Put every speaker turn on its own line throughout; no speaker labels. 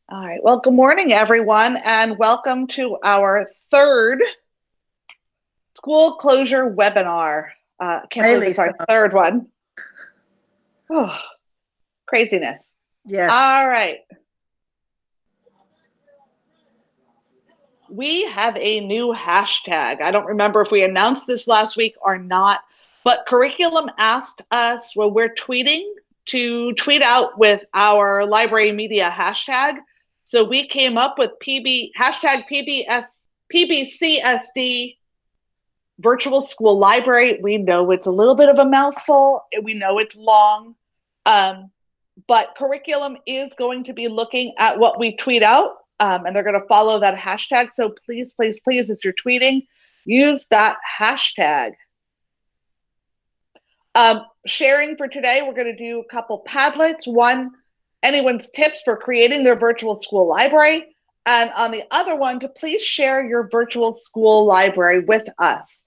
All right. Well, good morning, everyone, and welcome to our third school closure webinar. I can't
Hey,
believe it's our
Lisa.
third one. Oh, craziness.
Yes.
All right. We have a new hashtag. I don't remember if we announced this last week or not, but Curriculum asked us when we're tweeting to tweet out with our library media hashtag. So we came up with hashtag PBCSD virtual school library. We know it's a little bit of a mouthful. We know it's long. Um, but curriculum is going to be looking at what we tweet out, and they're going to follow that hashtag. So please, please, please, as you're tweeting, use that hashtag. Sharing for today, we're going to do a couple Padlets. One, anyone's tips for creating their virtual school library. And on the other one, to please share your virtual school library with us.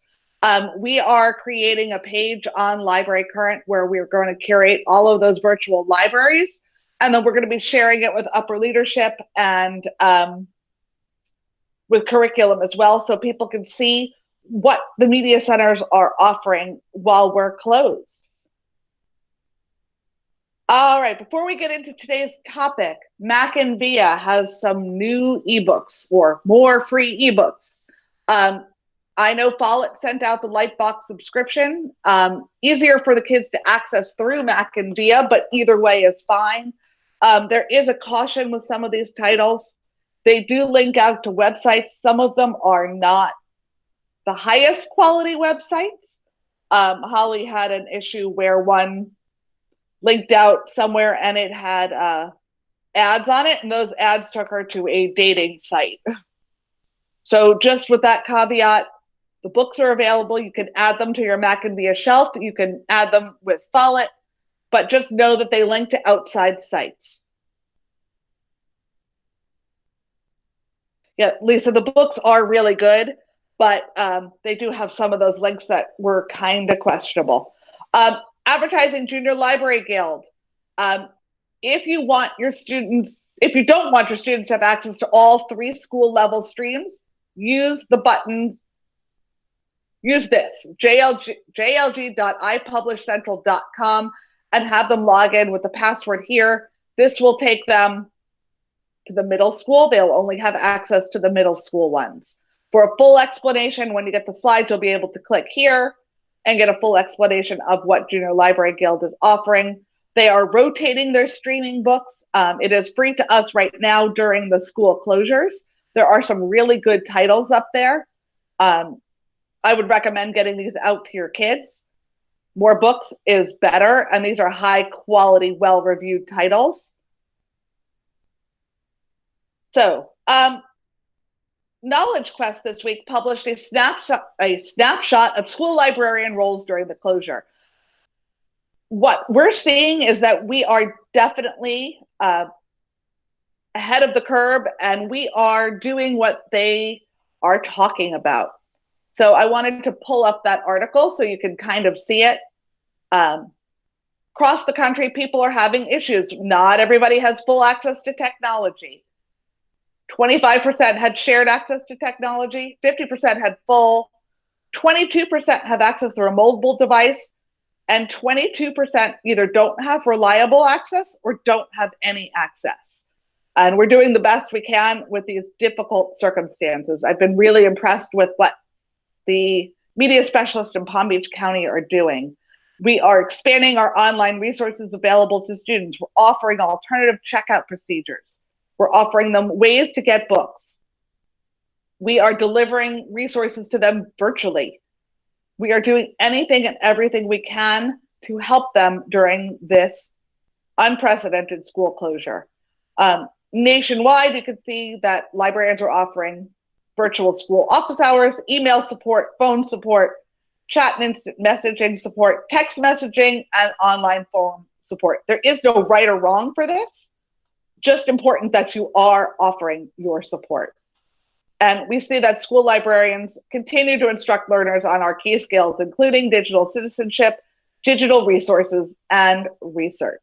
We are creating a page on Library Current where we're going to curate all of those virtual libraries. And then we're going to be sharing it with upper leadership and with curriculum as well, so people can see what the media centers are offering while we're closed. All right, before we get into today's topic, Mac and Via has some new ebooks or more free ebooks. I know Follett sent out the Lightbox subscription. Easier for the kids to access through Mac and Via, but either way is fine. There is a caution with some of these titles. They do link out to websites. Some of them are not the highest quality websites. Holly had an issue where one linked out somewhere and it had ads on it, and those ads took her to a dating site. So just with that caveat, the books are available. You can add them to your Mac and Via shelf. You can add them with Follett, but just know that they link to outside sites. Yeah, Lisa, the books are really good, but they do have some of those links that were kind of questionable. Advertising Junior Library Guild. If you want your students, if you don't want your students to have access to all 3 school level streams, use the button, use this, jlg.ipublishcentral.com, and have them log in with the password here. This will take them to the middle school. They'll only have access to the middle school ones. For a full explanation, when you get the slides, you'll be able to click here and get a full explanation of what Junior Library Guild is offering. They are rotating their streaming books. It is free to us right now during the school closures. There are some really good titles up there. I would recommend getting these out to your kids. More books is better, and these are high quality, well-reviewed titles. So, Knowledge Quest this week published a snapshot of school librarian roles during the closure. What we're seeing is that we are definitely ahead of the curve, and we are doing what they are talking about. So I wanted to pull up that article so you can kind of see it. Across the country, people are having issues. Not everybody has full access to technology. 25% had shared access to technology, 50% had full, 22% have access through a mobile device, and 22% either don't have reliable access or don't have any access. And we're doing the best we can with these difficult circumstances. I've been really impressed with what the media specialists in Palm Beach County are doing. We are expanding our online resources available to students. We're offering alternative checkout procedures. We're offering them ways to get books. We are delivering resources to them virtually. We are doing anything and everything we can to help them during this unprecedented school closure. Nationwide, you can see that librarians are offering virtual school office hours, email support, phone support, chat and instant messaging support, text messaging, and online phone support. There is no right or wrong for this. Just important that you are offering your support. And we see that school librarians continue to instruct learners on our key skills, including digital citizenship, digital resources, and research.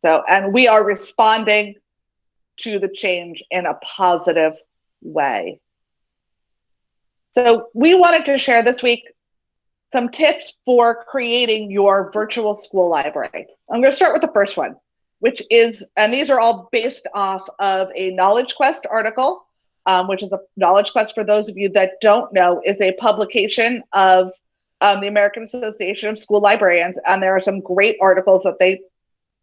So, and we are responding to the change in a positive way. So we wanted to share this week some tips for creating your virtual school library. I'm going to start with the first one, which is, and these are all based off of a Knowledge Quest article, which is a Knowledge Quest, for those of you that don't know, is a publication of the American Association of School Librarians, and there are some great articles that they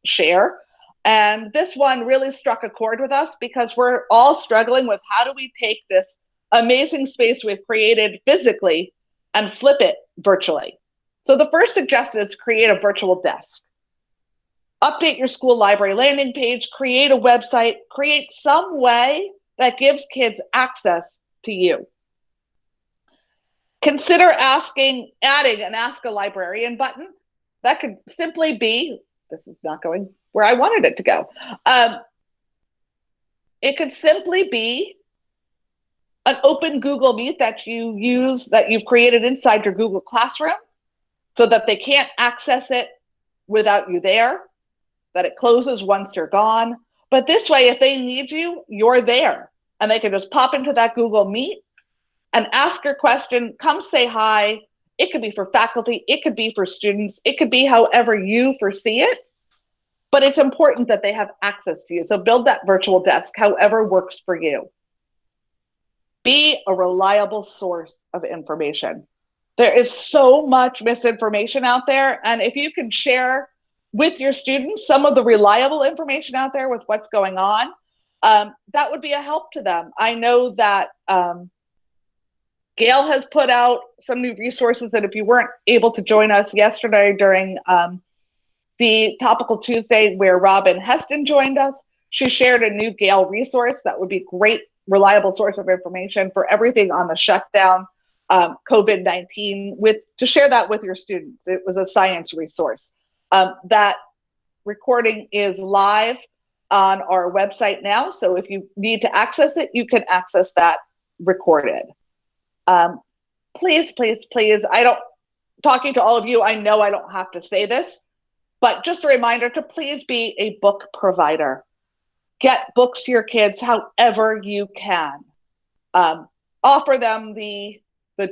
share. And this one really struck a chord with us because we're all struggling with how do we take this amazing space we've created physically and flip it virtually. So the first suggestion is create a virtual desk. Update your school library landing page, create a website, create some way that gives kids access to you. Consider adding an Ask a Librarian button. That could simply be, this is not going where I wanted it to go. It could simply be an open Google Meet that you use, that you've created inside your Google Classroom so that they can't access it without you there, that it closes once you're gone. But this way, if they need you, you're there. And they can just pop into that Google Meet and ask your question, come say hi. It could be for faculty, it could be for students, it could be however you foresee it. But it's important that they have access to you. So build that virtual desk, however works for you. Be a reliable source of information. There is so much misinformation out there. And if you can share with your students some of the reliable information out there with what's going on, that would be a help to them. I know that Gail has put out some new resources that if you weren't able to join us yesterday during the Topical Tuesday where Robin Heston joined us, she shared a new Gail resource that would be great, reliable source of information for everything on the shutdown, COVID-19, to share that with your students. It was a science resource. That recording is live on our website now, so if you need to access it, you can access that recorded. Please, please, please, talking to all of you, I know I don't have to say this, but just a reminder to please be a book provider. Get books to your kids however you can. Offer them the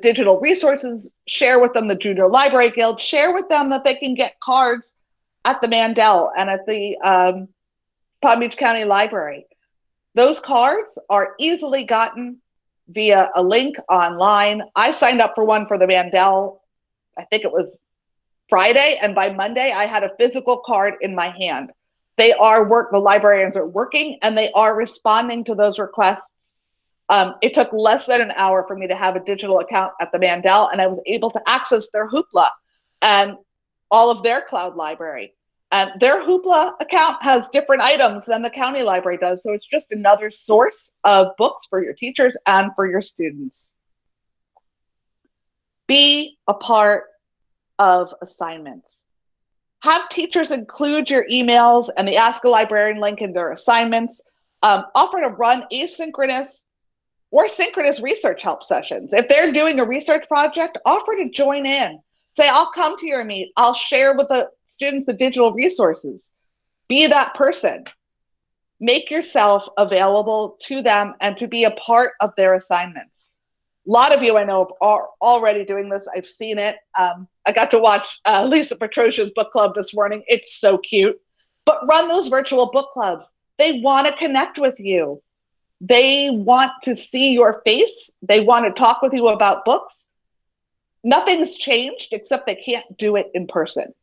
digital resources, share with them the Junior Library Guild, share with them that they can get cards at the Mandel and at the Palm Beach County Library. Those cards are easily gotten via a link online. I signed up for one for the Mandel, I think it was Friday, and by Monday I had a physical card in my hand. The librarians are working and they are responding to those requests. It took less than an hour for me to have a digital account at the Mandel, and I was able to access their Hoopla and all of their cloud library. And their Hoopla account has different items than the county library does, so it's just another source of books for your teachers and for your students. Be a part of assignments. Have teachers include your emails and the Ask a Librarian link in their assignments. Offer to run asynchronous or synchronous research help sessions. If they're doing a research project, offer to join in. Say, I'll come to your meet. I'll share with the students the digital resources. Be that person. Make yourself available to them and to be a part of their assignments. A lot of you I know are already doing this. I've seen it. I got to watch Lisa Petrosia's book club this morning. It's so cute. But run those virtual book clubs. They want to connect with you. They want to see your face. They want to talk with you about books. Nothing's changed except they can't do it in person.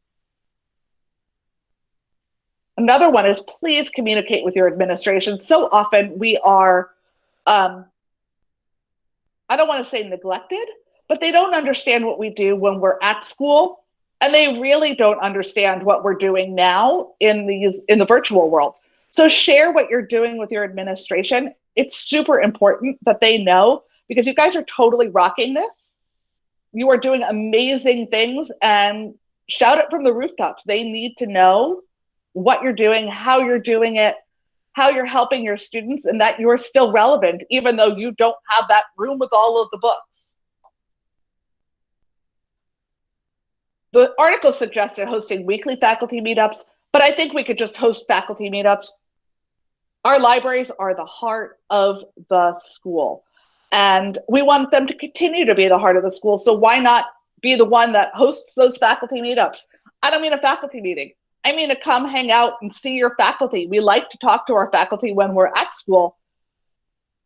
Another one is please communicate with your administration. So often we are, I don't want to say neglected, but they don't understand what we do when we're at school, and they really don't understand what we're doing now in the virtual world. So share what you're doing with your administration. It's super important that they know, because you guys are totally rocking this. You are doing amazing things, and shout it from the rooftops. They need to know what you're doing, how you're doing it, how you're helping your students, and that you're still relevant, even though you don't have that room with all of the books. The article suggested hosting weekly faculty meetups, but I think we could just host faculty meetups Our libraries are the heart of the school, and we want them to continue to be the heart of the school. So why not be the one that hosts those faculty meetups? I don't mean a faculty meeting. I mean to come hang out and see your faculty. We like to talk to our faculty when we're at school.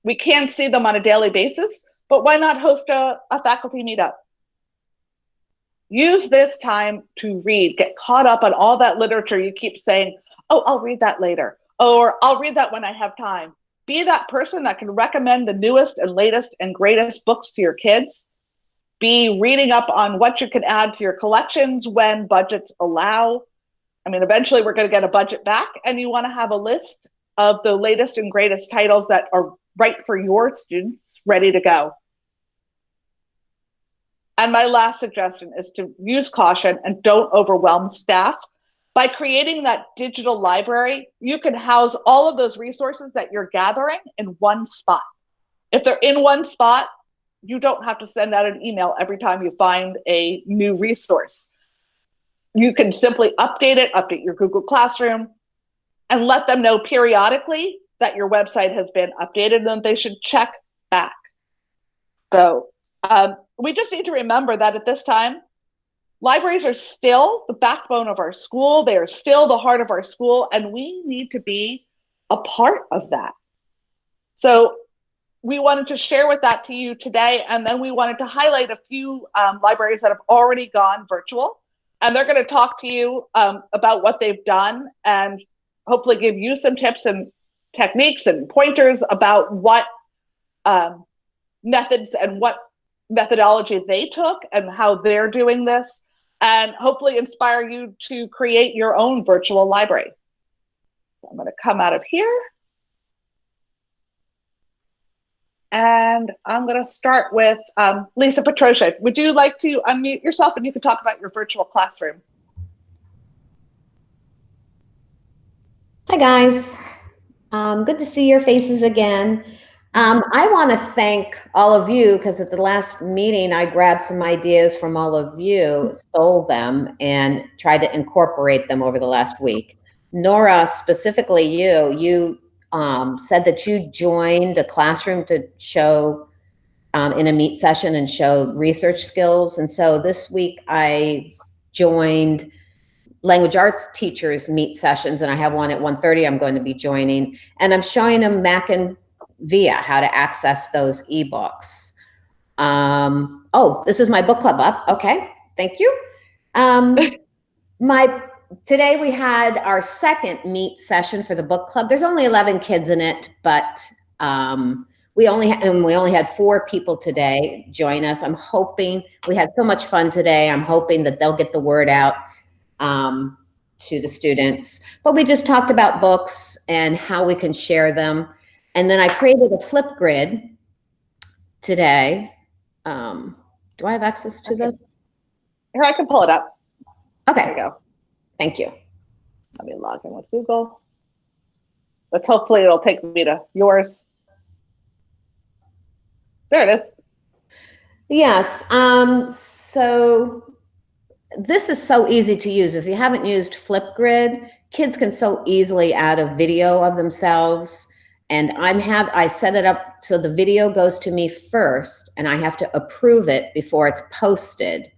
We can't see them on a daily basis, but why not host a faculty meetup? Use this time to read. Get caught up on all that literature you keep saying, oh, I'll read that later, or I'll read that when I have time. Be that person that can recommend the newest and latest and greatest books to your kids. Be reading up on what you can add to your collections when budgets allow. I mean, eventually we're going to get a budget back, and you want to have a list of the latest and greatest titles that are right for your students ready to go. And my last suggestion is to use caution and don't overwhelm staff. By creating that digital library, you can house all of those resources that you're gathering in one spot. If they're in one spot, you don't have to send out an email every time you find a new resource. You can simply update it, update your Google Classroom, and let them know periodically that your website has been updated and that they should check back. So we just need to remember that at this time, libraries are still the backbone of our school. They are still the heart of our school, and we need to be a part of that. So we wanted to share with that to you today, and then we wanted to highlight a few libraries that have already gone virtual, and they're going to talk to you about what they've done and hopefully give you some tips and techniques and pointers about what methods and what methodology they took and how they're doing this, and hopefully inspire you to create your own virtual library. So I'm going to come out of here. And I'm going to start with Lisa Petrosha. Would you like to unmute yourself and you can talk about your virtual classroom?
Hi, guys. Good to see your faces again. I want to thank all of you because at the last meeting, I grabbed some ideas from all of you, stole them, and tried to incorporate them over the last week. Nora, specifically you said that you joined a classroom to show in a meet session and show research skills. And so this week I joined language arts teachers meet sessions, and I have one at 1:30 I'm going to be joining, and I'm showing them Mac and Via how to access those ebooks. Oh, this is my book club up. Okay, thank you. Today we had our second meet session for the book club. There's only 11 kids in it, but we only had 4 people today join us. I'm hoping we had so much fun today. I'm hoping that they'll get the word out to the students. But we just talked about books and how we can share them. And then I created a flip grid today. Do I have access to this?
Here, I can pull it up.
Okay.
There you go.
Thank you.
Let me log in with Google. But hopefully it'll take me to yours. There it is.
Yes. So this is so easy to use. If you haven't used Flipgrid, kids can so easily add a video of themselves. And I set it up so the video goes to me first, and I have to approve it before it's posted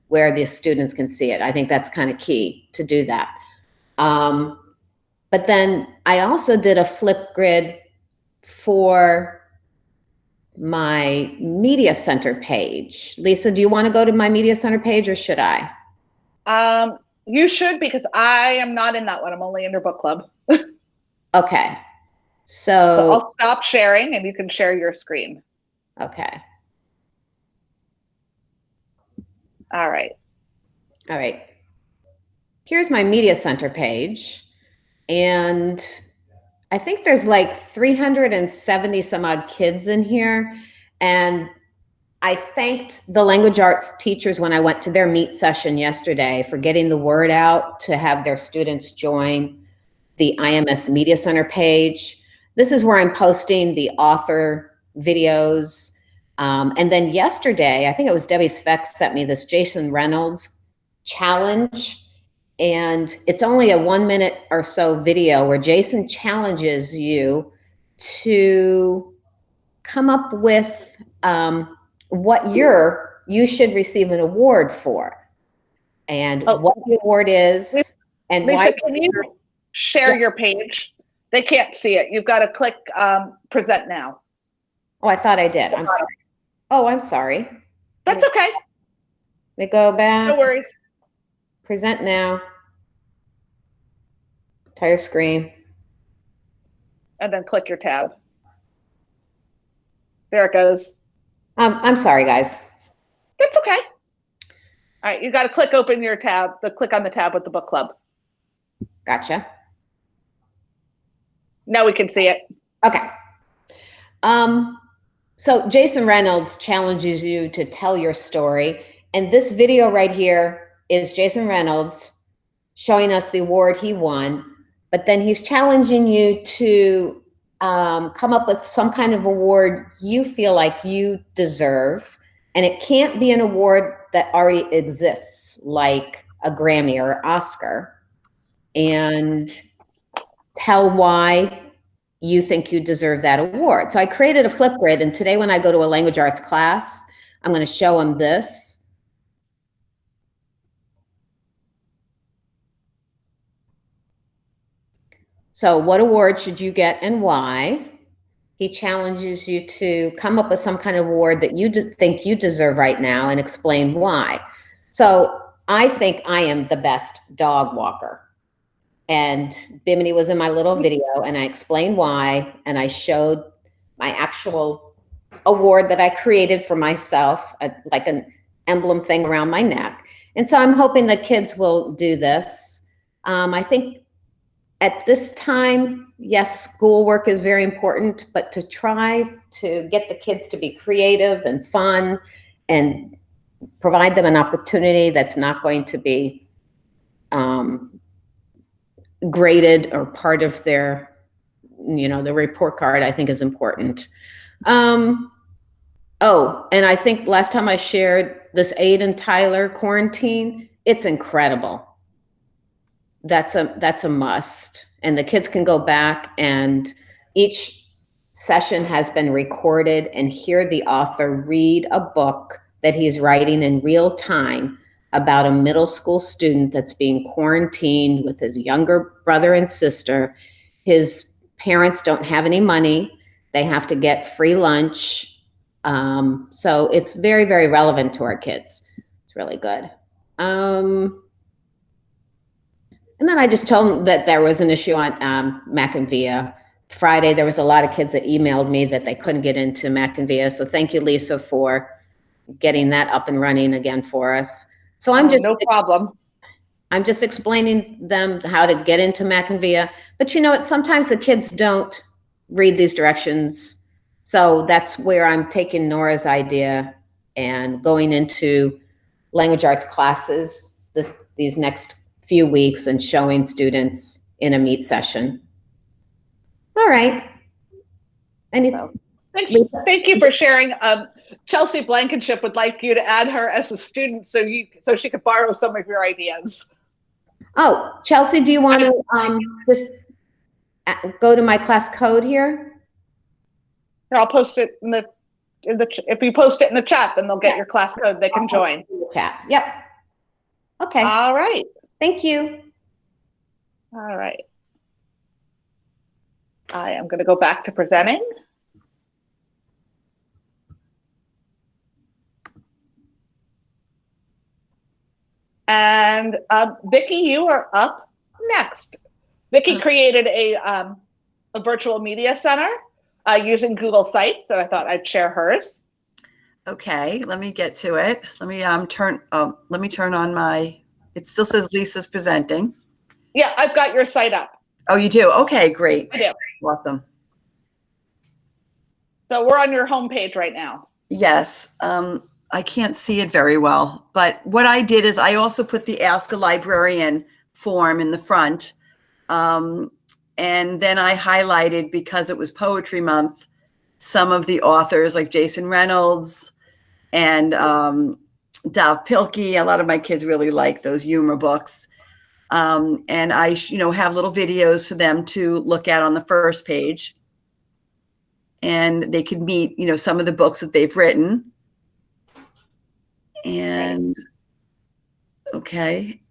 where the students can see it. I think that's kind of key to do that. But then I also did a Flipgrid for my Media Center page. Lisa, do you want to go to my Media Center page or should I?
You should, because I am not in that one. I'm only in your book club.
Okay.
So I'll stop sharing and you can share your screen.
Okay.
All right.
All right. Here's my Media Center page. And I think there's like 370 some odd kids in here. And I thanked the language arts teachers when I went to their meet session yesterday for getting the word out to have their students join the IMS Media Center page. This is where I'm posting the author videos. And then yesterday, I think it was Debbie Speck sent me this Jason Reynolds challenge. And it's only a 1 minute or so video where Jason challenges you to come up with what you should receive an award for, and what the award is, and
Lisa,
why.
can you share your page? They can't see it. You've got to click present now.
Oh, I thought I did. I'm sorry. Oh, I'm sorry.
That's okay.
Let me go back.
No worries.
Present now. Entire screen.
And then click your tab. There it goes.
I'm sorry, guys.
That's okay. All right, you got to click open your tab, click on the tab with the book club.
Gotcha.
Now we can see it.
Okay. So Jason Reynolds challenges you to tell your story. And this video right here is Jason Reynolds showing us the award he won. But then he's challenging you to come up with some kind of award you feel like you deserve. And it can't be an award that already exists, like a Grammy or Oscar. And tell why you think you deserve that award. So I created a Flipgrid, and today when I go to a language arts class, I'm going to show them this. So what award should you get and why? He challenges you to come up with some kind of award that you think you deserve right now and explain why. So I think I am the best dog walker. And Bimini was in my little video, and I explained why, and I showed my actual award that I created for myself, like an emblem thing around my neck. And so I'm hoping the kids will do this. I think at this time, yes, schoolwork is very important, but to try to get the kids to be creative and fun and provide them an opportunity that's not going to be graded or part of their, the report card, I think is important. Oh, and I think last time I shared this Aiden Tyler quarantine, it's incredible. That's a must. And the kids can go back, and each session has been recorded, and hear the author read a book that he's writing in real time about a middle school student that's being quarantined with his younger brother and sister. His parents don't have any money. They have to get free lunch. So it's very, very relevant to our kids. It's really good. And then I just told them that there was an issue on Mac and Via. Friday, there was a lot of kids that emailed me that they couldn't get into Mac and Via. So thank you, Lisa, for getting that up and running again for us. So
no problem.
I'm just explaining them how to get into Mac and Via. But you know what? Sometimes the kids don't read these directions. So that's where I'm taking Nora's idea and going into language arts classes these next few weeks and showing students in a meet session. All right.
Thank you for sharing. Chelsea Blankenship would like you to add her as a student so she could borrow some of your ideas.
Oh, Chelsea, do you want to just go to my class code here?
Here, I'll post it in the if you post it in the chat, then they'll get your class code. They can join.
Chat. Yep. Okay.
All right.
Thank you.
All right. I am going to go back to presenting. And Vicki, you are up next. Vicki created a virtual media center using Google Sites, so I thought I'd share hers.
Okay, let me get to it. Let me turn on my. It still says Lisa's presenting.
Yeah, I've got your site up.
Oh, you do? Okay, great.
I do.
Awesome.
So we're on your homepage right now.
Yes. I can't see it very well, but what I did is I also put the Ask a Librarian form in the front. And then I highlighted, because it was Poetry Month, some of the authors like Jason Reynolds and Dav Pilkey. A lot of my kids really like those humor books. And I, have little videos for them to look at on the first page. And they could meet, some of the books that they've written. And, okay.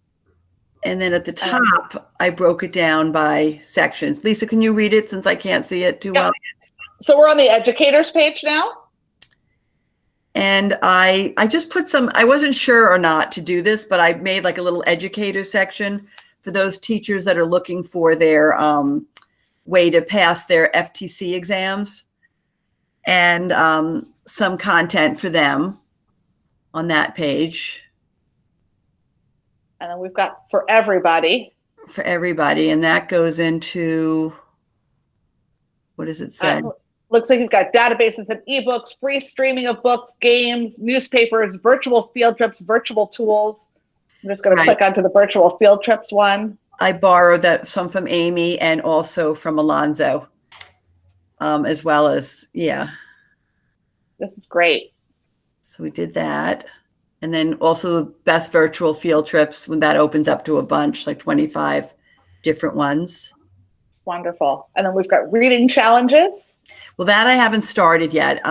And then at the top, I broke it down by sections. Lisa, can you read it since I can't see it too well?
So we're on the educators page now.
And I just put I wasn't sure or not to do this, but I made like a little educator section for those teachers that are looking for their way to pass their FTC exams, and some content for them on that page.
And then we've got for everybody.
For everybody. And that goes into, what does it say?
Looks like you've got databases and ebooks, free streaming of books, games, newspapers, virtual field trips, virtual tools. I'm just going to click onto the virtual field trips one.
I borrowed some from Amy and also from Alonzo, as well as, yeah.
This is great.
So we did that. And then also the best virtual field trips, when that opens up to a bunch, like 25 different ones.
Wonderful. And then we've got reading challenges.
Well, that I haven't started yet,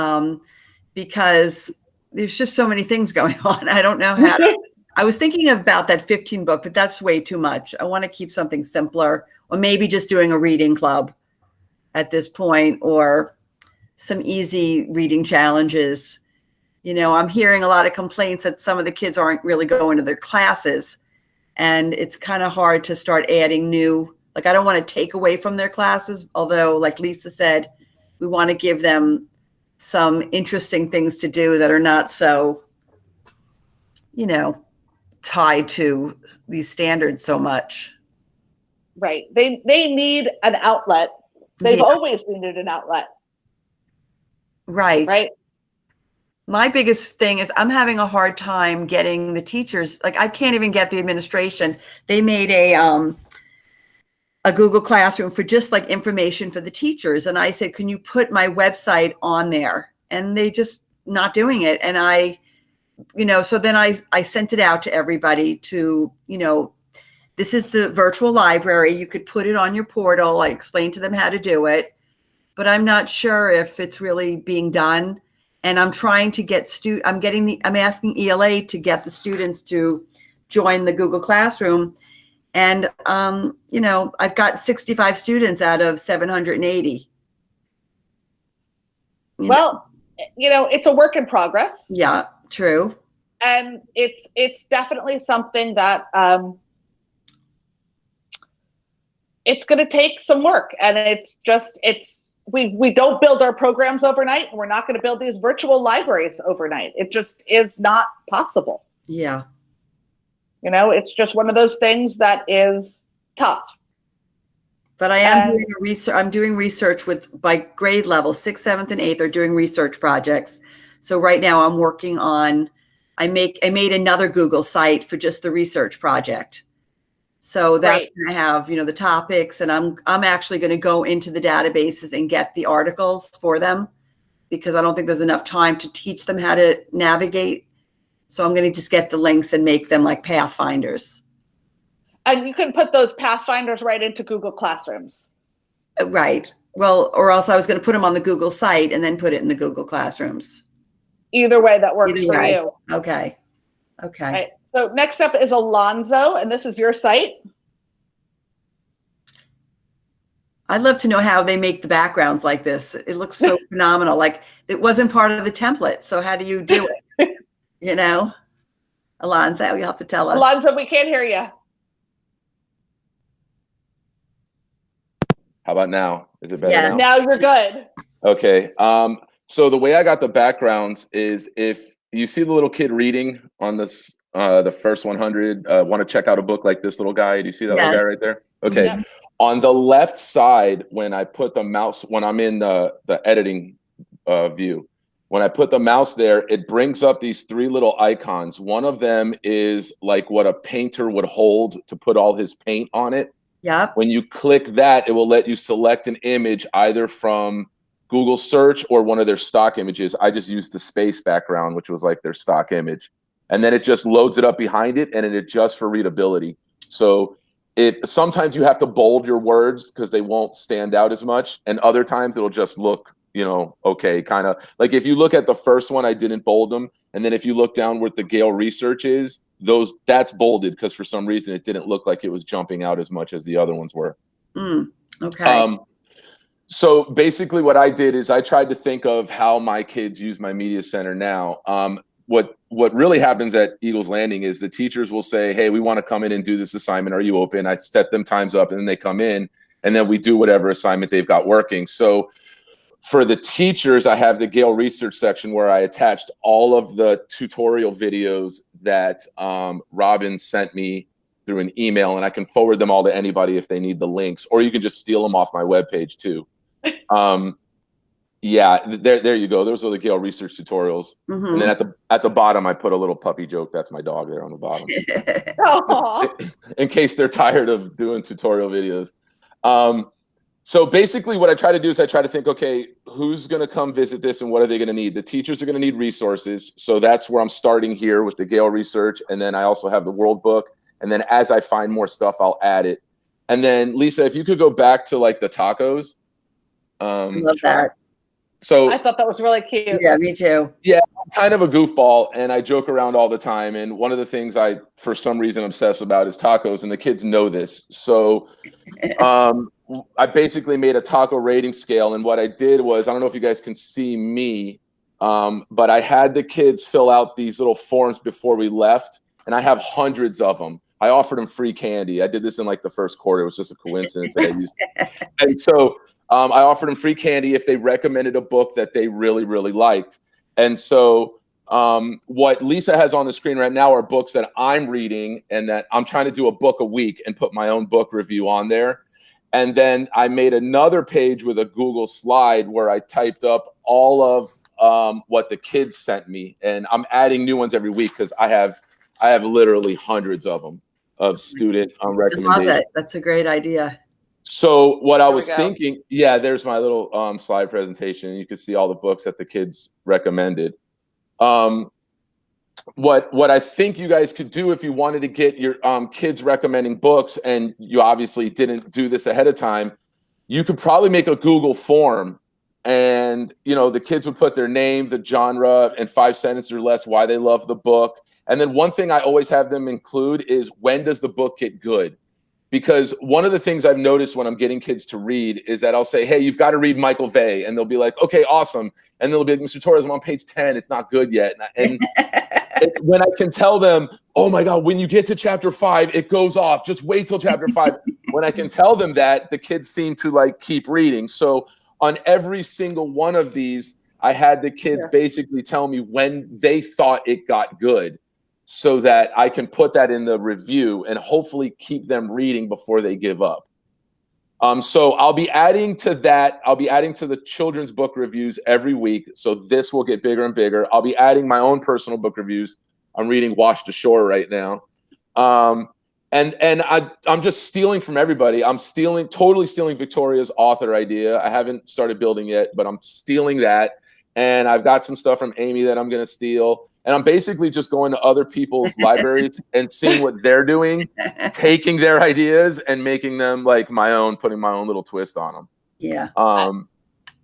because there's just so many things going on. I don't know how to, I was thinking about that 15 book, but that's way too much. I want to keep something simpler, or maybe just doing a reading club at this point, or some easy reading challenges. I'm hearing a lot of complaints that some of the kids aren't really going to their classes, and it's kind of hard to start adding new, like I don't want to take away from their classes, although like Lisa said, we want to give them some interesting things to do that are not so, tied to these standards so much.
Right. They need an outlet. They've always needed an outlet.
Right.
Right.
My biggest thing is I'm having a hard time getting the teachers. Like I can't even get the administration. They made a Google Classroom for just like information for the teachers. And I said, can you put my website on there? And they just not doing it. And so then I sent it out to everybody to, this is the virtual library. You could put it on your portal. I explained to them how to do it, but I'm not sure if it's really being done. And I'm trying to get I'm asking ELA to get the students to join the Google Classroom. And, I've got 65 students out of 780.
Well, it's a work in progress.
Yeah, true.
And it's definitely something that it's going to take some work. And we don't build our programs overnight, and we're not going to build these virtual libraries overnight. It just is not possible.
Yeah.
It's just one of those things that is tough.
But I am doing research. I'm doing research by grade level, 6th, 7th, and 8th are doing research projects. So right now I'm working on, I made another Google site for just the research project. So that's going to have, the topics, and I'm actually going to go into the databases and get the articles for them, because I don't think there's enough time to teach them how to navigate. So I'm going to just get the links and make them like pathfinders.
And you can put those pathfinders right into Google Classrooms.
Right. Well, or else I was going to put them on the Google site and then put it in the Google Classrooms.
Either way that works for you.
Okay. Okay.
Right. So next up is Alonzo, and this is your site.
I'd love to know how they make the backgrounds like this. It looks so phenomenal. Like it wasn't part of the template. So how do you do it? Alonzo, you'll have to tell us.
Alonzo, we can't hear you.
How about now? Is it better now?
Now you're good.
Okay. So the way I got the backgrounds is, if you see the little kid reading on this, the first 100, want to check out a book like this little guy. Do you see that little guy right there? Okay. Yeah. On the left side, when I put the mouse, when I'm in the editing view, when I put the mouse there, it brings up these 3 little icons. One of them is like what a painter would hold to put all his paint on it.
Yeah.
When you click that, it will let you select an image either from Google search or one of their stock images. I just used the space background, which was like their stock image. And then it just loads it up behind it, and it adjusts for readability. So sometimes you have to bold your words because they won't stand out as much, and other times it'll just look, okay, kind of like if you look at the first one, I didn't bold them, and then if you look down where the Gale research is, that's bolded because for some reason it didn't look like it was jumping out as much as the other ones were.
Okay.
So basically what I did is I tried to think of how my kids use my media center now. What really happens at Eagles Landing is the teachers will say, hey, we want to come in and do this assignment. Are you open? I set them times up and then they come in and then we do whatever assignment they've got working. So for the teachers, I have the Gale research section where I attached all of the tutorial videos that Robin sent me through an email, and I can forward them all to anybody if they need the links, or you can just steal them off my webpage too. Yeah, there you go. Those are the Gale research tutorials. And then at the bottom, I put a little puppy joke. That's my dog there on the bottom. In case they're tired of doing tutorial videos. So basically what I try to do is I try to think, okay, who's going to come visit this and what are they going to need? The teachers are going to need resources. So that's where I'm starting here with the Gale research. And then I also have the World Book. And then as I find more stuff, I'll add it. And then Lisa, if you could go back to like the tacos.
Love that.
So
I thought that was really cute.
Yeah, me too.
Yeah, I'm kind of a goofball and I joke around all the time. And one of the things I, for some reason, obsess about is tacos, and the kids know this. So I basically made a taco rating scale. And what I did was, I don't know if you guys can see me, but I had the kids fill out these little forms before we left. And I have hundreds of them. I offered them free candy. I did this in like the first quarter. It was just a coincidence that I used it. And so I offered them free candy if they recommended a book that they really, really liked. And so what Lisa has on the screen right now are books that I'm reading and that I'm trying to do a book a week and put my own book review on there. And then I made another page with a Google slide where I typed up all of what the kids sent me. And I'm adding new ones every week because I have literally hundreds of them of student recommendations.
Love it. That's a great idea.
So what I was thinking, yeah, there's my little slide presentation. You can see all the books that the kids recommended. What I think you guys could do if you wanted to get your kids recommending books, and you obviously didn't do this ahead of time, you could probably make a Google form, and the kids would put their name, the genre, and 5 sentences or less why they love the book. And then one thing I always have them include is, when does the book get good? Because one of the things I've noticed when I'm getting kids to read is that I'll say, hey, you've got to read Michael Vey. And they'll be like, okay, awesome. And they'll be like, Mr. Torres, I'm on page 10. It's not good yet. And when I can tell them, oh my God, when you get to chapter 5, it goes off. Just wait till chapter 5. When I can tell them that, the kids seem to like keep reading. So on every single one of these, I had the kids basically tell me when they thought it got good, so that I can put that in the review and hopefully keep them reading before they give up. So I'll be adding to that. I'll be adding to the children's book reviews every week. So this will get bigger and bigger. I'll be adding my own personal book reviews. I'm reading Washed Ashore right now. And I'm just stealing from everybody. I'm totally stealing Victoria's author idea. I haven't started building yet, but I'm stealing that. And I've got some stuff from Amy that I'm going to steal. And I'm basically just going to other people's libraries and seeing what they're doing, taking their ideas and making them like my own, putting my own little twist on them.
Yeah.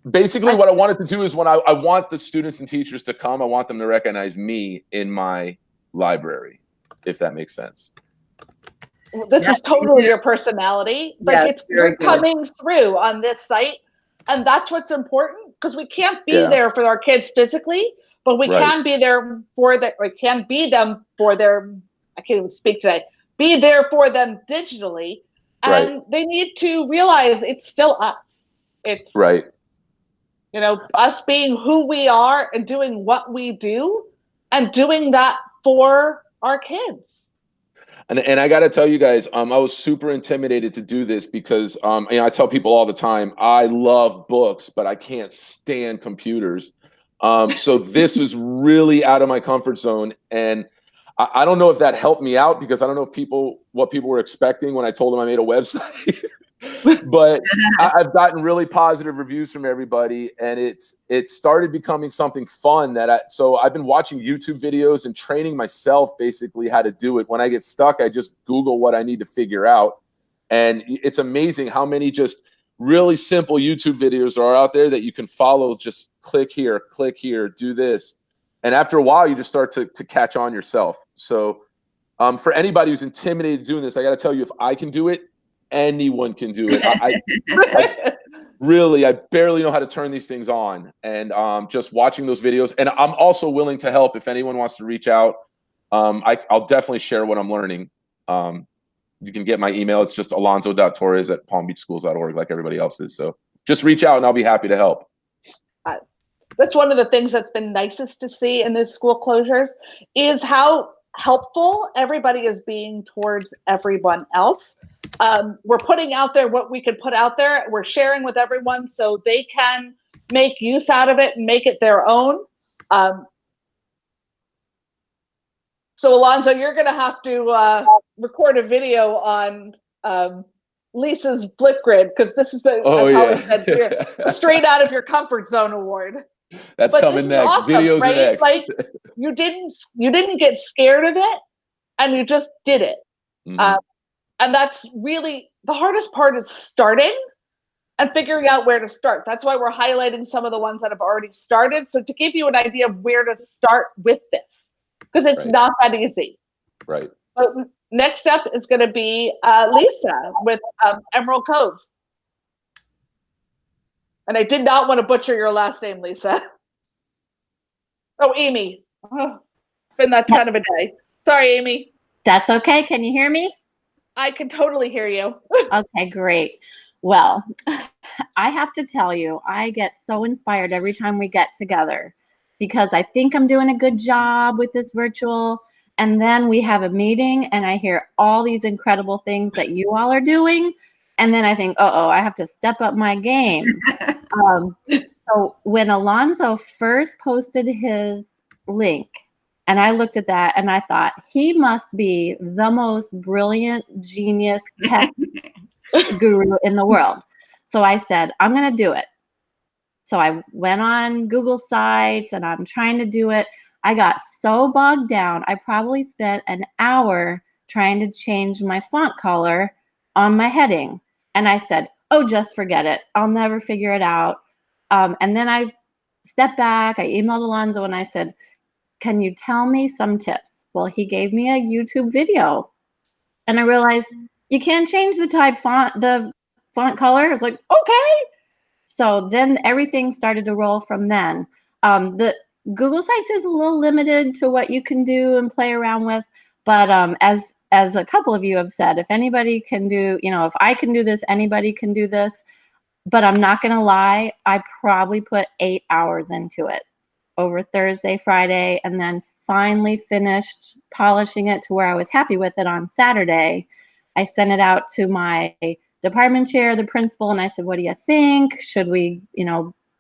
Basically, what I wanted to do is when I want the students and teachers to come, I want them to recognize me in my library, if that makes sense.
This is totally your personality. Like you're coming through on this site. And that's what's important, because we can't be there for our kids physically, but we can be there for that. We can be them for their, I can't even speak today, be there for them digitally. And they need to realize it's still us. It's us being who we are and doing what we do and doing that for our kids.
And I got to tell you guys, I was super intimidated to do this because I tell people all the time, I love books, but I can't stand computers. So this is really out of my comfort zone. And I don't know if that helped me out, because I don't know if what people were expecting when I told them I made a website. But I've gotten really positive reviews from everybody, and it started becoming something fun so I've been watching YouTube videos and training myself basically how to do it. When I get stuck, I just Google what I need to figure out. And it's amazing how many just really simple YouTube videos are out there that you can follow. Just click here, do this. And after a while, you just start to catch on yourself. So for anybody who's intimidated doing this, I got to tell you, if I can do it, anyone can do it. I barely know how to turn these things on, and just watching those videos. And I'm also willing to help if anyone wants to reach out. I'll definitely share what I'm learning. You can get my email. It's just alonzo.torres@palmbeachschools.org, like everybody else is. So just reach out and I'll be happy to help.
That's one of the things that's been nicest to see in the school closures is how helpful everybody is being towards everyone else. We're putting out there what we could put out there. We're sharing with everyone so they can make use out of it and make it their own. So Alonzo, you're going to have to record a video on Lisa's Flipgrid, because this is the straight out of your comfort zone award.
That's coming next. Awesome, videos
right?
are next.
Like you didn't get scared of it, and you just did it.
Mm-hmm.
And that's really the hardest part, is starting and figuring out where to start. That's why we're highlighting some of the ones that have already started. So to give you an idea of where to start with this, because it's not that easy.
Right.
But next up is going to be Lisa with Emerald Cove. And I did not want to butcher your last name, Lisa. Oh, Amy. Oh, it's been that kind of a day. Sorry, Amy.
That's okay. Can you hear me?
I can totally hear you.
Okay, great. Well, I have to tell you, I get so inspired every time we get together, because I think I'm doing a good job with this virtual. And then we have a meeting and I hear all these incredible things that you all are doing. And then I think, I have to step up my game. So when Alonzo first posted his link, and I looked at that and I thought, he must be the most brilliant, genius tech guru in the world. So I said, I'm going to do it. So I went on Google Sites and I'm trying to do it. I got so bogged down. I probably spent an hour trying to change my font color on my heading. And I said, just forget it. I'll never figure it out. And then I stepped back. I emailed Alonzo and I said, can you tell me some tips? Well, he gave me a YouTube video. And I realized you can't change the font color. I was like, okay. So then everything started to roll from then. The Google Sites is a little limited to what you can do and play around with. But as a couple of you have said, if anybody can do, if I can do this, anybody can do this. But I'm not going to lie, I probably put 8 hours into it over Thursday, Friday, and then finally finished polishing it to where I was happy with it on Saturday. I sent it out to my department chair, the principal, and I said, what do you think? Should we,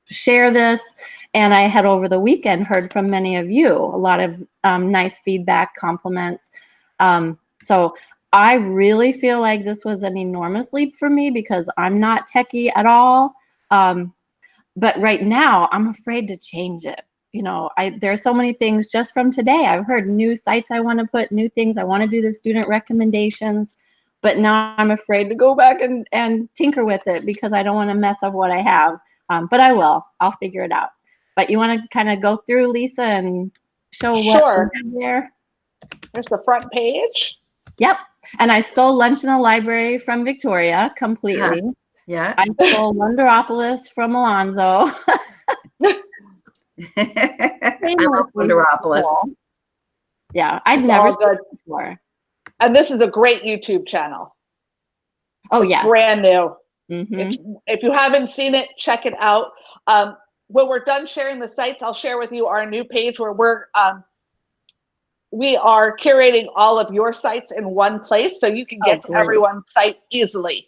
share this? And I had over the weekend heard from many of you, a lot of nice feedback, compliments. So I really feel like this was an enormous leap for me because I'm not techie at all. But right now I'm afraid to change it. There are so many things just from today. I've heard new sites I want to put, new things. I want to do the student recommendations, but now I'm afraid to go back and tinker with it because I don't want to mess up what I have. But I will. I'll figure it out. But you want to kind of go through, Lisa, and show what there?
There's the front page.
Yep. And I stole Lunch in the Library from Victoria completely.
Yeah.
I stole Wonderopolis from Alonzo.
I love Wonderopolis.
Yeah, I'd never seen it before.
And this is a great YouTube channel.
Oh, yeah.
Brand new.
Mm-hmm.
If you haven't seen it, check it out. When we're done sharing the sites, I'll share with you our new page where we are curating all of your sites in one place so you can get to everyone's site easily.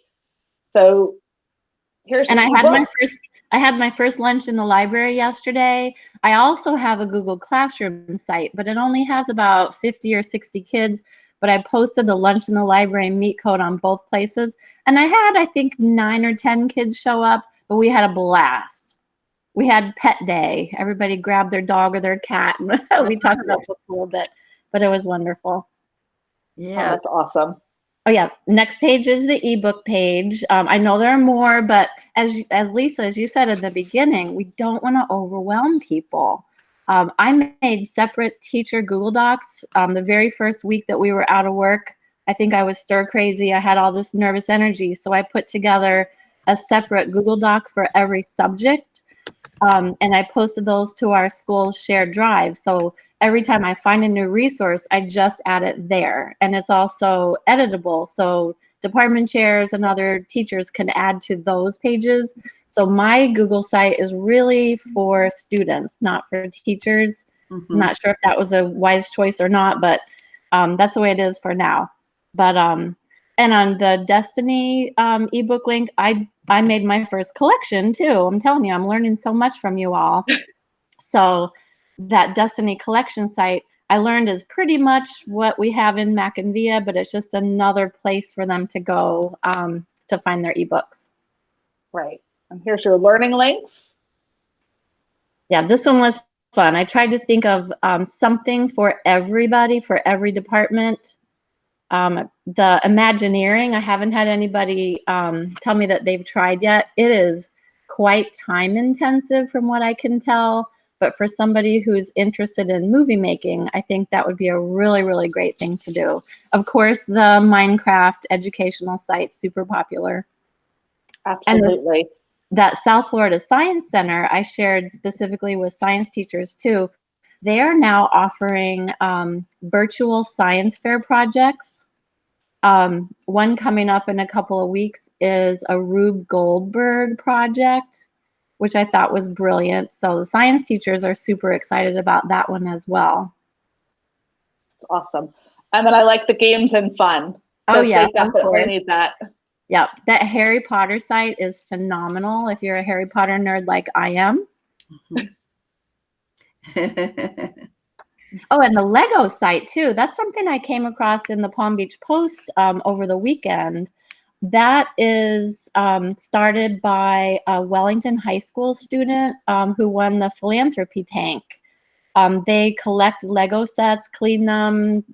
So here's
and I had my first lunch in the library yesterday. I also have a Google Classroom site, but it only has about 50 or 60 kids. But I posted the Lunch in the Library meet code on both places. And I had, I think, 9 or 10 kids show up, but we had a blast. We had pet day. Everybody grabbed their dog or their cat. We talked about this a little bit, but it was wonderful.
Yeah.
Oh, that's awesome.
Oh yeah, next page is the ebook page. I know there are more, but as Lisa, as you said at the beginning, we don't want to overwhelm people. I made separate teacher Google Docs the very first week that we were out of work. I think I was stir crazy. I had all this nervous energy, so I put together a separate Google Doc for every subject. And I posted those to our school's shared drive. So every time I find a new resource, I just add it there. And it's also editable. So department chairs and other teachers can add to those pages. So my Google site is really for students, not for teachers. I'm not sure if that was a wise choice or not, but that's the way it is for now. But and on the Destiny ebook link, I made my first collection too. I'm telling you, I'm learning so much from you all. So that Destiny collection site, I learned is pretty much what we have in McInVia, but it's just another place for them to go to find their ebooks.
Right. And here's your learning links.
Yeah, this one was fun. I tried to think of something for everybody, for every department. The Imagineering, I haven't had anybody tell me that they've tried yet. It is quite time intensive from what I can tell, but for somebody who's interested in movie making, I think that would be a really, really great thing to do. Of course, the Minecraft educational site, super popular.
Absolutely.
And that South Florida Science Center, I shared specifically with science teachers too. They are now offering virtual science fair projects. One coming up in a couple of weeks is a Rube Goldberg project, which I thought was brilliant. So the science teachers are super excited about that one as well.
Awesome. And then I like the games and fun.
Oh yeah,
they definitely need that.
Yep, that Harry Potter site is phenomenal if you're a Harry Potter nerd like I am. Oh, and the Lego site too. That's something I came across in the Palm Beach Post over the weekend. That is started by a Wellington High School student who won the philanthropy tank. They collect Lego sets, clean them,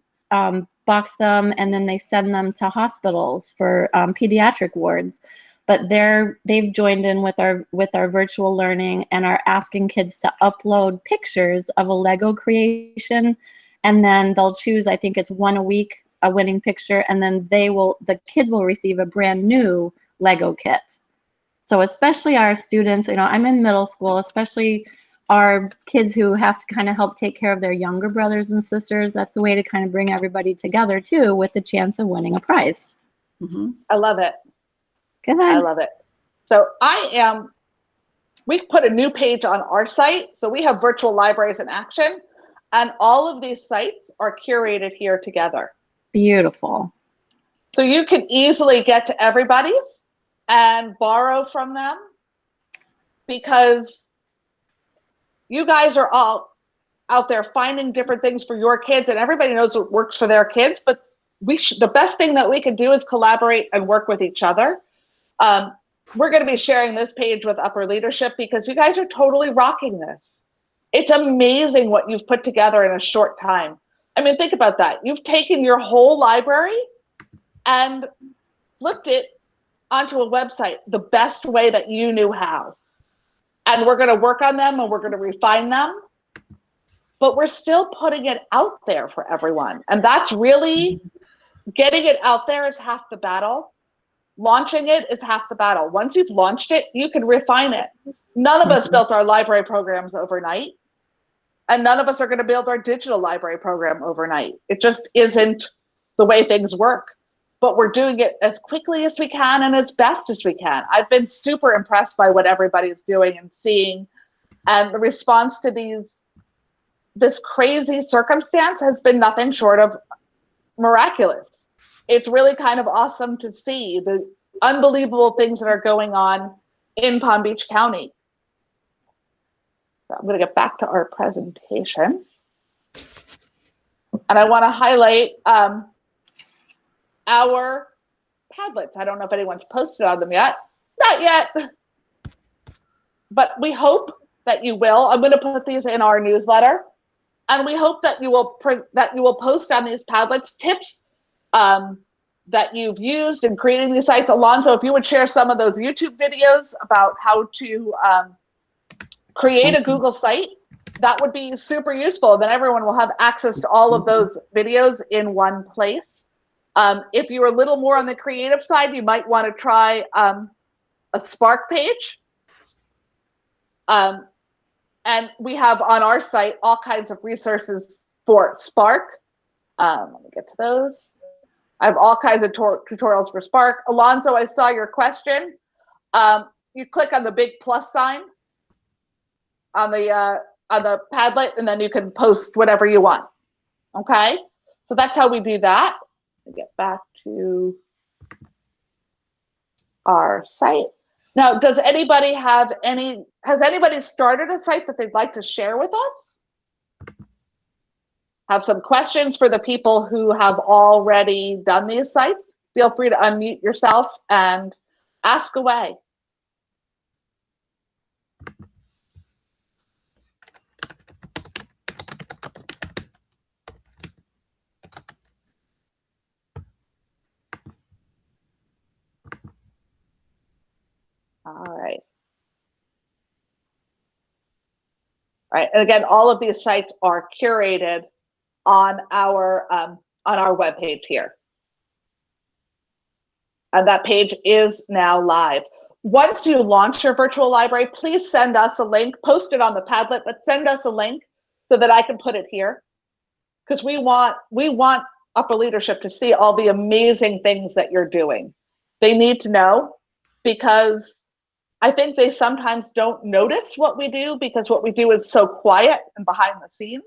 box them, and then they send them to hospitals for pediatric wards. But they've joined in with our virtual learning and are asking kids to upload pictures of a Lego creation, and then they'll choose, I think it's one a week, a winning picture, and then the kids will receive a brand new Lego kit. So especially our students, I'm in middle school, especially our kids who have to kind of help take care of their younger brothers and sisters. That's a way to kind of bring everybody together too, with the chance of winning a prize.
I love it.
Good.
I love it. So we put a new page on our site. So we have virtual libraries in action, and all of these sites are curated here together.
Beautiful.
So you can easily get to everybody's and borrow from them, because you guys are all out there finding different things for your kids, and everybody knows what works for their kids, but the best thing that we can do is collaborate and work with each other. We're going to be sharing this page with upper leadership because you guys are totally rocking this. It's amazing what you've put together in a short time. I mean, think about that. You've taken your whole library and flipped it onto a website the best way that you knew how. And we're going to work on them and we're going to refine them, but we're still putting it out there for everyone. And that's really, getting it out there is half the battle. Launching it is half the battle. Once you've launched it, you can refine it. None of us built our library programs overnight, and none of us are going to build our digital library program overnight. It just isn't the way things work, but we're doing it as quickly as we can and as best as we can. I've been super impressed by what everybody's doing and seeing, and the response to this crazy circumstance has been nothing short of miraculous. It's really kind of awesome to see the unbelievable things that are going on in Palm Beach County. So I'm going to get back to our presentation. And I want to highlight our Padlets. I don't know if anyone's posted on them yet. Not yet. But we hope that you will. I'm going to put these in our newsletter. And we hope that you will post on these Padlets tips that you've used in creating these sites. Alonso, if you would share some of those YouTube videos about how to create a Google site, that would be super useful. Then everyone will have access to all of those videos in one place. If you're a little more on the creative side, you might want to try a Spark page. And we have on our site all kinds of resources for Spark. Let me get to those. I have all kinds of tutorials for Spark. Alonso, I saw your question. You click on the big plus sign on the Padlet, and then you can post whatever you want. Okay, so that's how we do that. Let me get back to our site. Now, has anybody started a site that they'd like to share with us? Have some questions for the people who have already done these sites? Feel free to unmute yourself and ask away. All right. All right, and again, all of these sites are curated on our webpage here. And that page is now live. Once you launch your virtual library, please send us a link, post it on the Padlet, but send us a link so that I can put it here. Because we want upper leadership to see all the amazing things that you're doing. They need to know, because I think they sometimes don't notice what we do because what we do is so quiet and behind the scenes.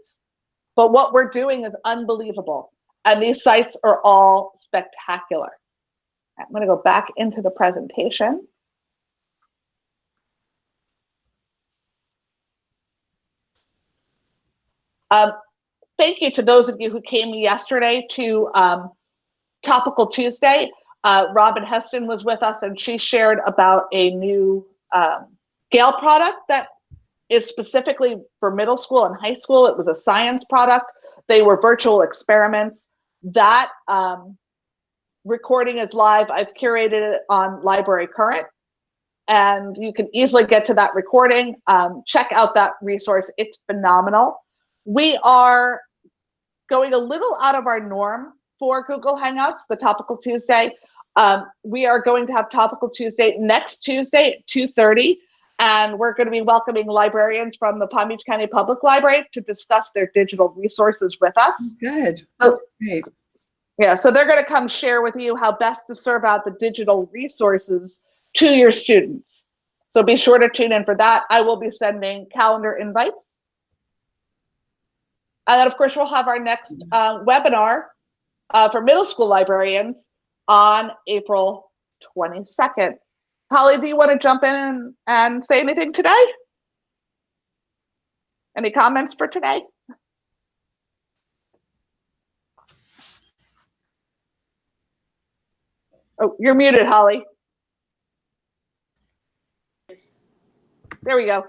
But what we're doing is unbelievable. And these sites are all spectacular. I'm going to go back into the presentation. Thank you to those of you who came yesterday to Topical Tuesday. Robin Heston was with us, and she shared about a new Gale product that is specifically for middle school and high school. It was a science product. They were virtual experiments. That recording is live. I've curated it on Library Current, and you can easily get to that recording. Check out that resource. It's phenomenal. We are going a little out of our norm for Google Hangouts, the Topical Tuesday. We are going to have Topical Tuesday next Tuesday at 2:30, and we're going to be welcoming librarians from the Palm Beach County Public Library to discuss their digital resources with us.
Good. That's great.
Yeah, so they're going to come share with you how best to serve out the digital resources to your students. So be sure to tune in for that. I will be sending calendar invites. And then, of course, we'll have our next webinar for middle school librarians on April 22nd. Holly, do you want to jump in and say anything today? Any comments for today? Oh, you're muted, Holly. There we go.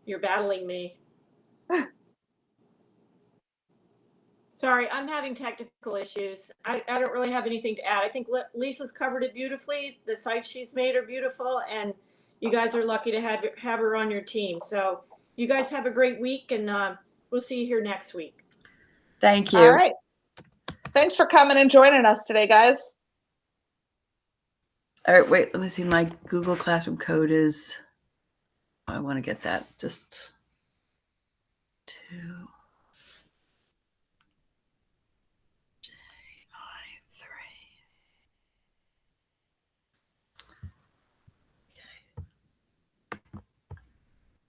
You're battling me. Sorry, I'm having technical issues. I don't really have anything to add. I think Lisa's covered it beautifully. The sites she's made are beautiful, and you guys are lucky to have her on your team. So you guys have a great week, and we'll see you here next week.
Thank you.
All right. Thanks for coming and joining us today, guys.
All right, wait, let me see. My Google Classroom code is, I want to get that. Just